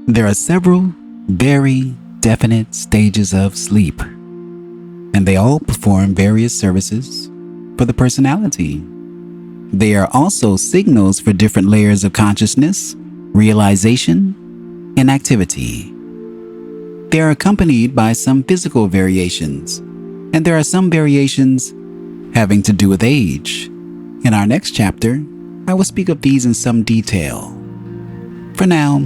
There are several very definite stages of sleep, and they all perform various services for the personality. They are also signals for different layers of consciousness, realization, and activity. They are accompanied by some physical variations, and there are some variations having to do with age. In our next chapter, I will speak of these in some detail. For now,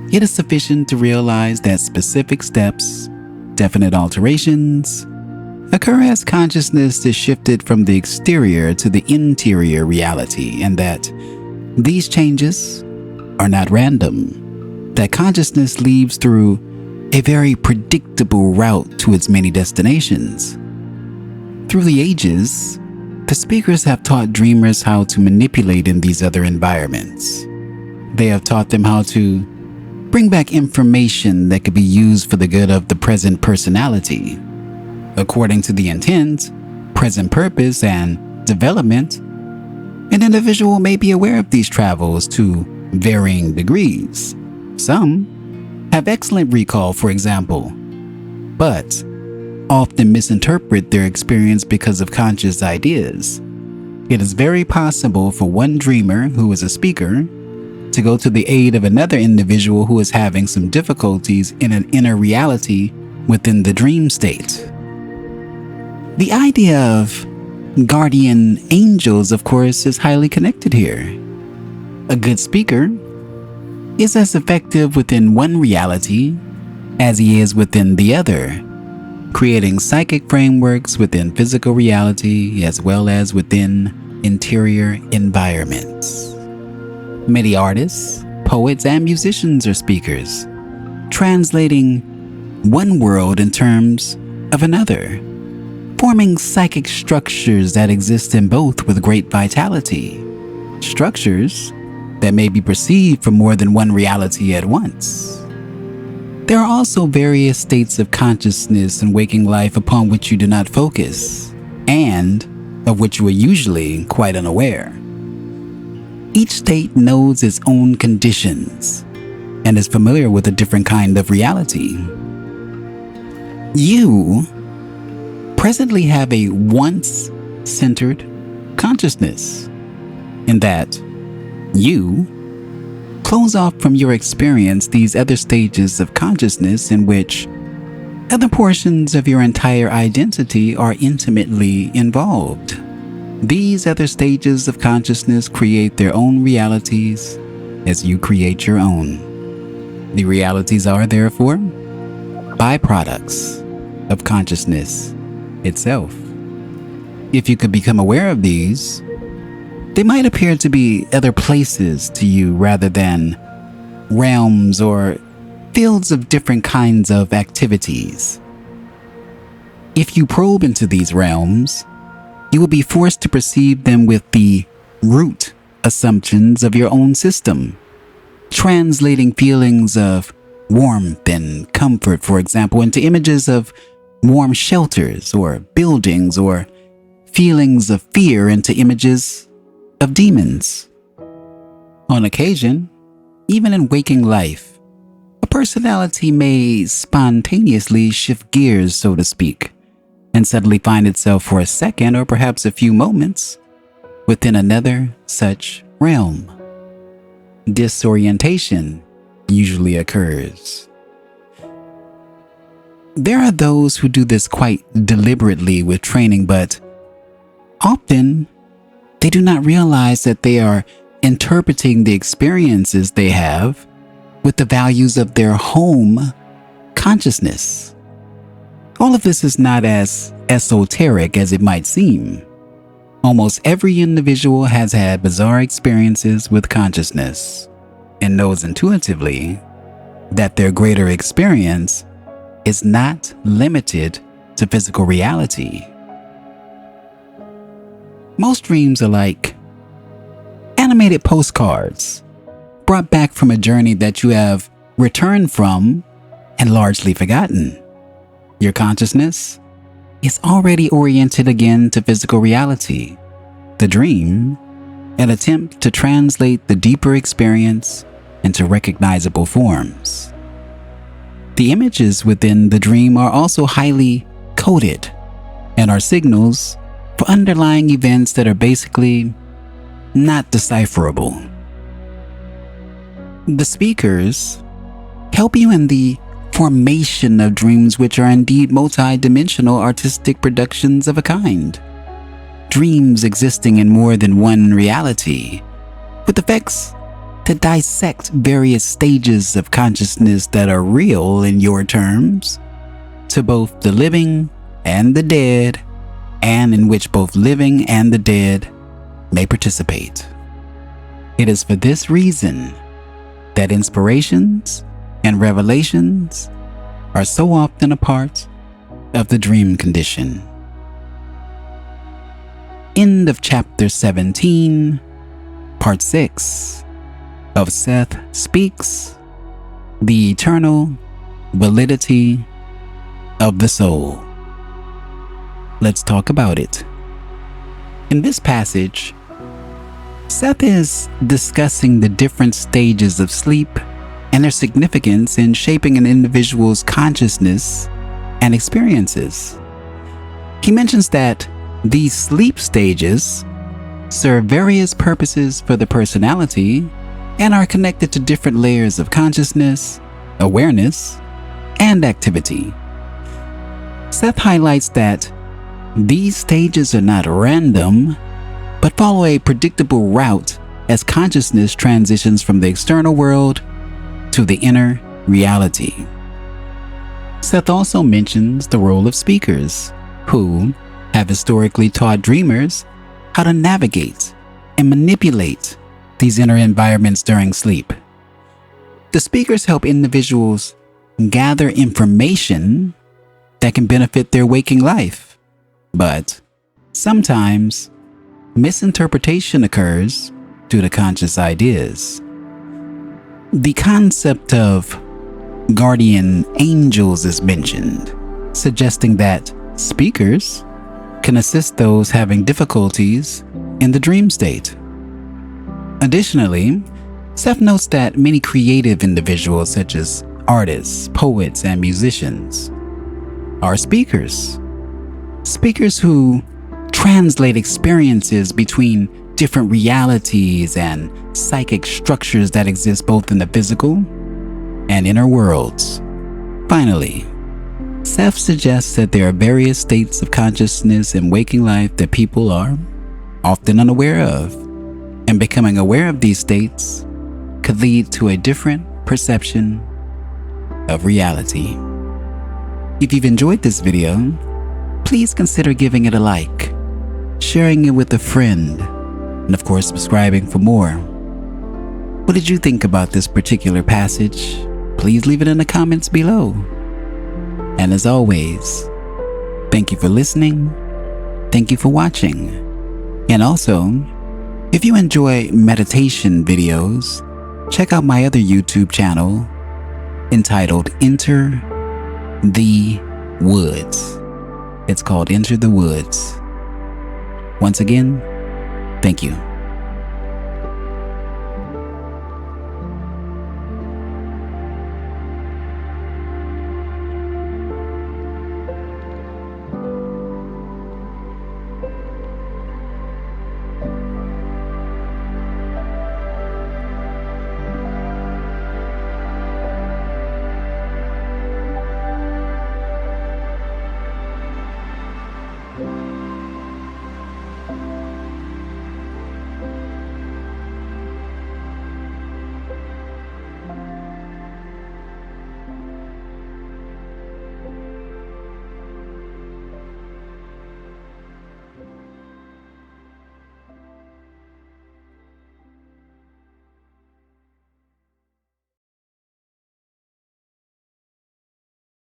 it is sufficient to realize that specific steps, definite alterations, occur as consciousness is shifted from the exterior to the interior reality, and that these changes are not random, that consciousness leads through a very predictable route to its many destinations. Through the ages, the speakers have taught dreamers how to manipulate in these other environments. They have taught them how to bring back information that could be used for the good of the present personality. According to the intent, present purpose, and development, an individual may be aware of these travels to varying degrees. Some have excellent recall, for example, but often misinterpret their experience because of conscious ideas. It is very possible for one dreamer who is a speaker to go to the aid of another individual who is having some difficulties in an inner reality within the dream state. The idea of guardian angels, of course, is highly connected here. A good speaker is as effective within one reality as he is within the other, creating psychic frameworks within physical reality as well as within interior environments. Many artists, poets, and musicians are speakers, translating one world in terms of another, forming psychic structures that exist in both with great vitality, structures that may be perceived from more than one reality at once. There are also various states of consciousness in waking life upon which you do not focus, and of which you are usually quite unaware. Each state knows its own conditions and is familiar with a different kind of reality. You presently have a once-centered consciousness, in that you close off from your experience these other stages of consciousness in which other portions of your entire identity are intimately involved. These other stages of consciousness create their own realities as you create your own. The realities are, therefore, byproducts of consciousness itself. If you could become aware of these, they might appear to be other places to you rather than realms or fields of different kinds of activities. If you probe into these realms, you will be forced to perceive them with the root assumptions of your own system, translating feelings of warmth and comfort, for example, into images of warm shelters or buildings, or feelings of fear into images of demons. On occasion, even in waking life, a personality may spontaneously shift gears, so to speak, and suddenly find itself for a second or perhaps a few moments within another such realm. Disorientation usually occurs. There are those who do this quite deliberately with training, but often they do not realize that they are interpreting the experiences they have with the values of their home consciousness. All of this is not as esoteric as it might seem. Almost every individual has had bizarre experiences with consciousness and knows intuitively that their greater experience is not limited to physical reality. Most dreams are like animated postcards brought back from a journey that you have returned from and largely forgotten. Your consciousness is already oriented again to physical reality. The dream, an attempt to translate the deeper experience into recognizable forms. The images within the dream are also highly coded and are signals for underlying events that are basically not decipherable. The speakers help you in the formation of dreams, which are indeed multi-dimensional artistic productions of a kind. Dreams existing in more than one reality, with effects to dissect various stages of consciousness that are real in your terms, to both the living and the dead, and in which both living and the dead may participate. It is for this reason that inspirations and revelations are so often a part of the dream condition. End of chapter 17, part 6 of Seth Speaks, the Eternal Validity of the Soul. Let's talk about it. In this passage, Seth is discussing the different stages of sleep and their significance in shaping an individual's consciousness and experiences. He mentions that these sleep stages serve various purposes for the personality and are connected to different layers of consciousness, awareness, and activity. Seth highlights that these stages are not random, but follow a predictable route as consciousness transitions from the external world to the inner reality. Seth also mentions the role of speakers, who have historically taught dreamers how to navigate and manipulate these inner environments during sleep. The speakers help individuals gather information that can benefit their waking life, but sometimes misinterpretation occurs due to conscious ideas. The concept of guardian angels is mentioned, suggesting that speakers can assist those having difficulties in the dream state. Additionally, Seth notes that many creative individuals, such as artists, poets, and musicians, are speakers. Speakers who translate experiences between different realities and psychic structures that exist both in the physical and inner worlds. Finally, Seth suggests that there are various states of consciousness in waking life that people are often unaware of, and becoming aware of these states could lead to a different perception of reality. If you've enjoyed this video, please consider giving it a like, sharing it with a friend, and of course subscribing for more. What did you think about this particular passage? Please leave it in the comments below. And as always, thank you for listening, thank you for watching, and also, if you enjoy meditation videos, check out my other YouTube channel entitled Enter the Woods. It's called Enter the Woods. Once again, thank you.